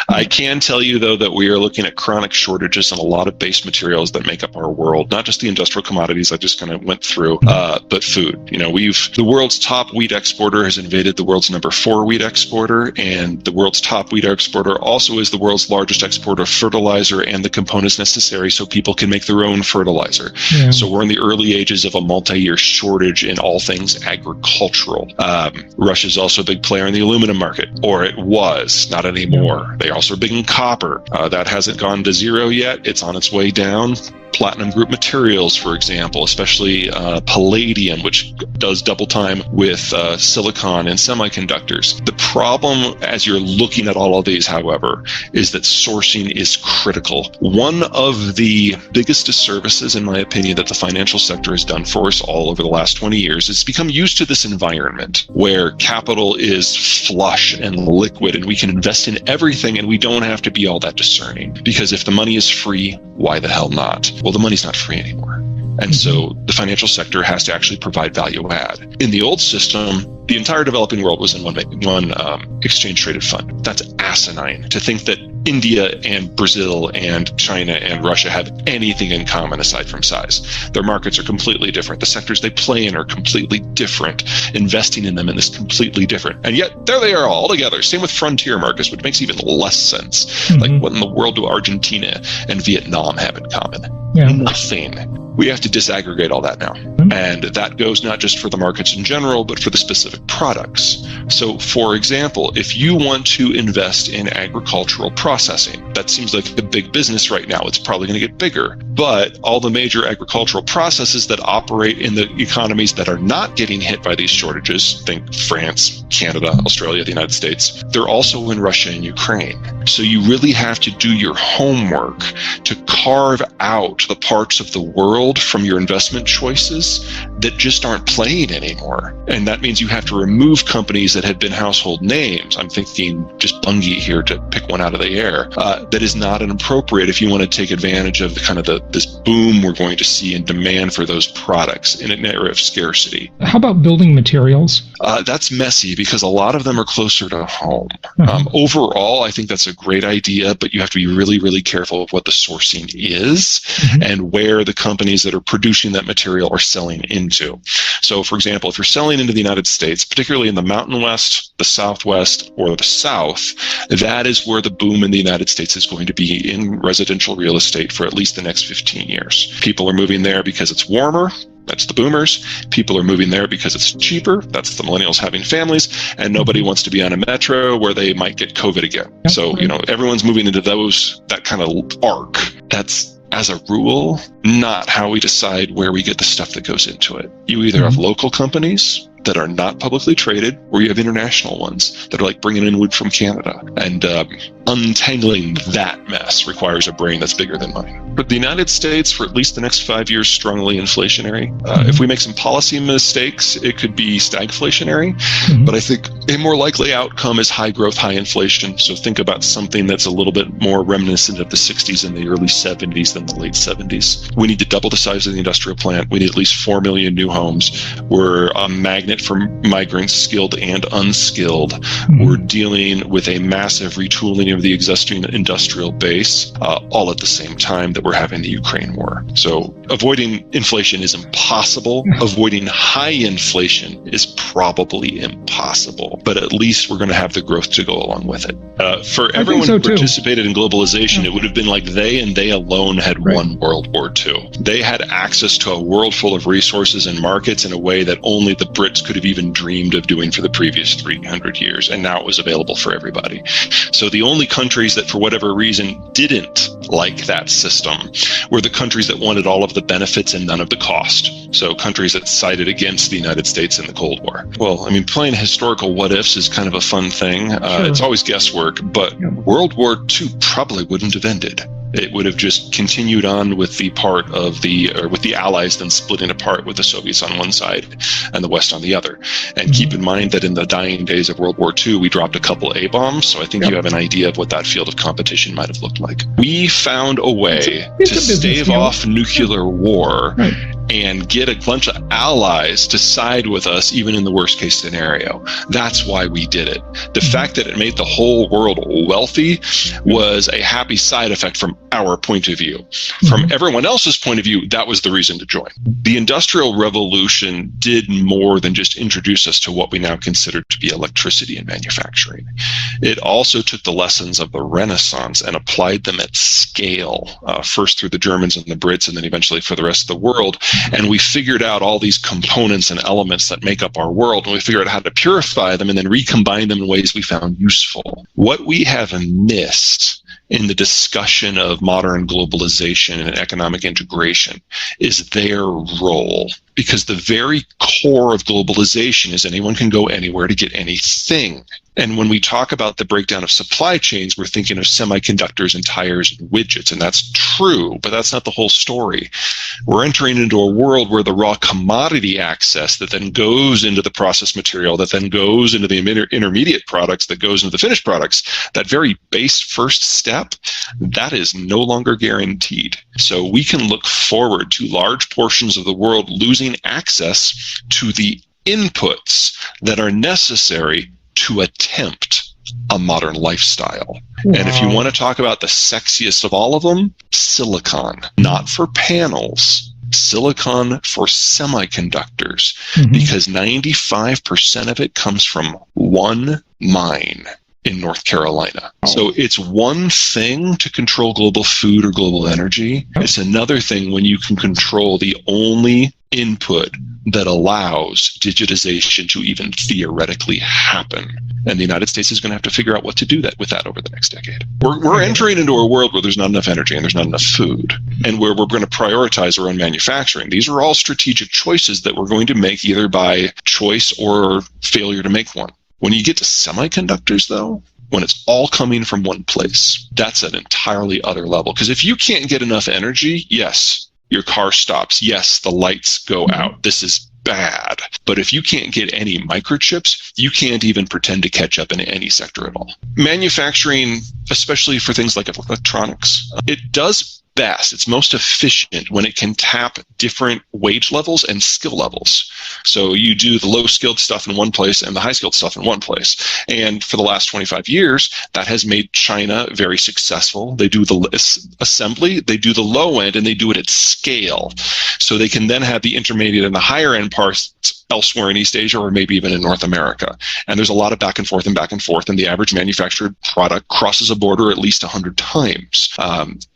I can tell you, though, that we are looking at chronic shortages in a lot of base materials that make up our world, not just the industrial commodities I just kind of went through, but food. The world's top wheat exporter has invaded the world's number 4 wheat exporter, and the world's top wheat exporter also is the world's largest exporter of fertilizer and the components necessary so people can make their own fertilizer. Yeah. So we're in the early ages of a multi-year shortage in all things agricultural. Russia's also a big player in the aluminum market, or it was, not anymore. Yeah. They also are big in copper. That hasn't gone to zero yet. It's on its way down. Platinum group materials, for example, especially palladium, which does double time with silicon and semiconductors. The problem, as you're looking at all of these, however, is that sourcing is critical. One of the biggest disservices, in my opinion, that the financial sector has done for us all over the last 20 years is become used to this environment where capital is flush and liquid and we can invest in everything and we don't have to be all that discerning. Because if the money is free, why the hell not? Well, the money's not free anymore. And so the financial sector has to actually provide value add. In the old system, the entire developing world was in one exchange traded fund. That's asinine to think that India and Brazil and China and Russia have anything in common aside from size. Their markets are completely different. The sectors they play in are completely different. Investing in them is completely different. And yet there they are all together. Same with frontier markets, which makes even less sense. Mm-hmm. Like what in the world do Argentina and Vietnam have in common? Yeah. Nothing. We have to disaggregate all that now. And that goes not just for the markets in general, but for the specific products. So, for example, if you want to invest in agricultural processing, that seems like a big business right now. It's probably going to get bigger. But all the major agricultural processes that operate in the economies that are not getting hit by these shortages, think France, Canada, Australia, the United States, they're also in Russia and Ukraine. So you really have to do your homework to carve out the parts of the world from your investment choices that just aren't playing anymore. And that means you have to remove companies that have been household names. I'm thinking just Bunge here to pick one out of the air. That is not inappropriate if you want to take advantage of this boom we're going to see in demand for those products in an era of scarcity. How about building materials? That's messy because a lot of them are closer to home. Overall, I think that's a great idea, but you have to be really, really careful of what the sourcing is and where the companies that are producing that material are selling into. So, for example, if you're selling into the United States, particularly in the Mountain West, the Southwest, or the South, that is where the boom in the United States is going to be in residential real estate for at least the next 15 years. People are moving there because it's warmer. That's the boomers. People are moving there because it's cheaper. That's the millennials having families. And nobody wants to be on a metro where they might get COVID again. So, everyone's moving into that kind of arc. That's, as a rule, not how we decide where we get the stuff that goes into it. You either have local companies that are not publicly traded, or you have international ones that are like bringing in wood from Canada. And untangling that mess requires a brain that's bigger than mine. But the United States, for at least the next 5 years, strongly inflationary. If we make some policy mistakes, it could be stagflationary. But I think a more likely outcome is high growth, high inflation. So think about something that's a little bit more reminiscent of the 60s and the early 70s than the late 70s. We need to double the size of the industrial plant. We need at least 4 million new homes. We're a magnet for migrants, skilled and unskilled. We're dealing with a massive retooling of the existing industrial base, all at the same time that we're having the Ukraine war. So avoiding inflation is impossible. Avoiding high inflation is probably impossible, but at least we're going to have the growth to go along with it. For everyone who participated in globalization, it would have been like they and they alone had won World War II. They had access to a world full of resources and markets in a way that only the Brits could have even dreamed of doing for the previous 300 years, and now it was available for everybody. So the only countries that for whatever reason didn't like that system were the countries that wanted all of the benefits and none of the cost. So countries that sided against the United States in the Cold War. Well, I mean, playing historical what ifs is kind of a fun thing. It's always guesswork, but World War II probably wouldn't have ended. It would have just continued on with the with the Allies then splitting apart with the Soviets on one side and the West on the other. And keep in mind that in the dying days of World War II, we dropped a couple A-bombs. So I think you have an idea of what that field of competition might have looked like. We found a way to stave off nuclear war and get a bunch of allies to side with us, even in the worst case scenario. That's why we did it. The fact that it made the whole world wealthy was a happy side effect from our point of view. From everyone else's point of view, that was the reason to join. The Industrial Revolution did more than just introduce us to what we now consider to be electricity and manufacturing. It also took the lessons of the Renaissance and applied them at scale, first through the Germans and the Brits, and then eventually for the rest of the world. And we figured out all these components and elements that make up our world, and we figured out how to purify them and then recombine them in ways we found useful. What we have missed in the discussion of modern globalization and economic integration is their role. Because the very core of globalization is anyone can go anywhere to get anything. And when we talk about the breakdown of supply chains, we're thinking of semiconductors and tires and widgets, and that's true, but that's not the whole story. We're entering into a world where the raw commodity access that then goes into the processed material, that then goes into the intermediate products, that goes into the finished products, that very base first step, that is no longer guaranteed. So we can look forward to large portions of the world losing access to the inputs that are necessary to attempt a modern lifestyle. Wow. And if you want to talk about the sexiest of all of them, silicon, not for panels, silicon for semiconductors, because 95% of it comes from one mine in North Carolina. So it's one thing to control global food or global energy. It's another thing when you can control the only input that allows digitization to even theoretically happen. And the United States is going to have to figure out what to do with that over the next decade. We're entering into a world where there's not enough energy and there's not enough food, and where we're going to prioritize our own manufacturing. These are all strategic choices that we're going to make either by choice or failure to make one. When you get to semiconductors, though, when it's all coming from one place, that's an entirely other level. Because if you can't get enough energy, yes, your car stops. Yes, the lights go out. This is bad. But if you can't get any microchips, you can't even pretend to catch up in any sector at all. Manufacturing, especially for things like electronics, it does best, it's most efficient when it can tap different wage levels and skill levels. So you do the low-skilled stuff in one place and the high-skilled stuff in one place. And for the last 25 years, that has made China very successful. They do the assembly, they do the low end, and they do it at scale. So they can then have the intermediate and the higher end parts elsewhere in East Asia or maybe even in North America. And there's a lot of back and forth, and the average manufactured product crosses a border at least 100 times.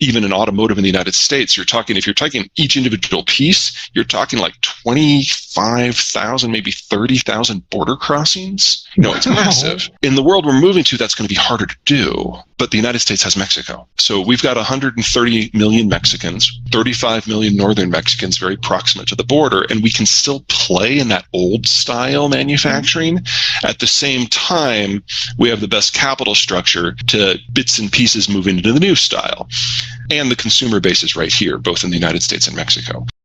Even in automotive in the United States, if you're taking each individual piece, you're talking like 25,000, maybe 30,000 border crossings. It's massive. In the world we're moving to, that's going to be harder to do. But the United States has Mexico. So we've got 130 million Mexicans, 35 million northern Mexicans very proximate to the border, and we can still play in that old style manufacturing. At the same time, we have the best capital structure to bits and pieces moving into the new style. And the consumer base is right here, both in the United States and Mexico.